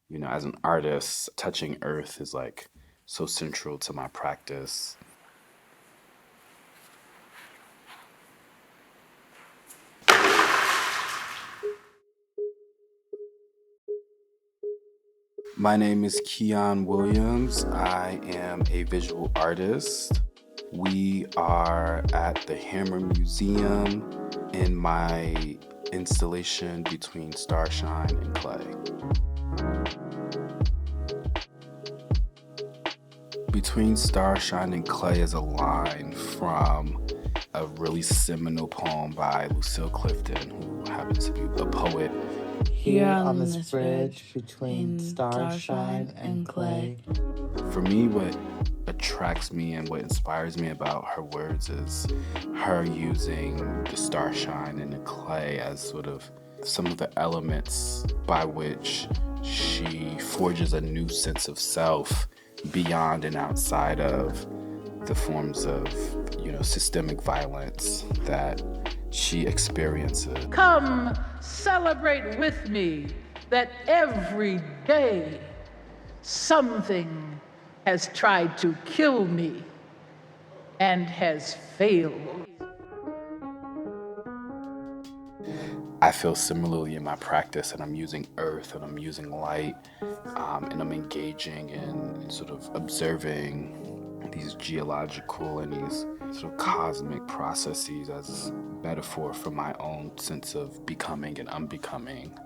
As an artist, touching earth is like so central to my practice. My name is Kiyan Williams. I am a visual artist. We are at the Hammer Museum in my installation between Starshine and Clay. Between Starshine and Clay is a line from a really seminal poem by Lucille Clifton, who happens to be a poet. Here on this bridge between starshine and clay. For me, what attracts me and what inspires me about her words is her using the starshine and the clay as sort of some of the elements by which she forges a new sense of self beyond and outside of the forms of, systemic violence that she experiences. Come celebrate with me that every day something has tried to kill me and has failed. I feel similarly in my practice, and I'm using earth and I'm using light, and I'm engaging in sort of observing these geological and these sort of cosmic processes as metaphor for my own sense of becoming and unbecoming.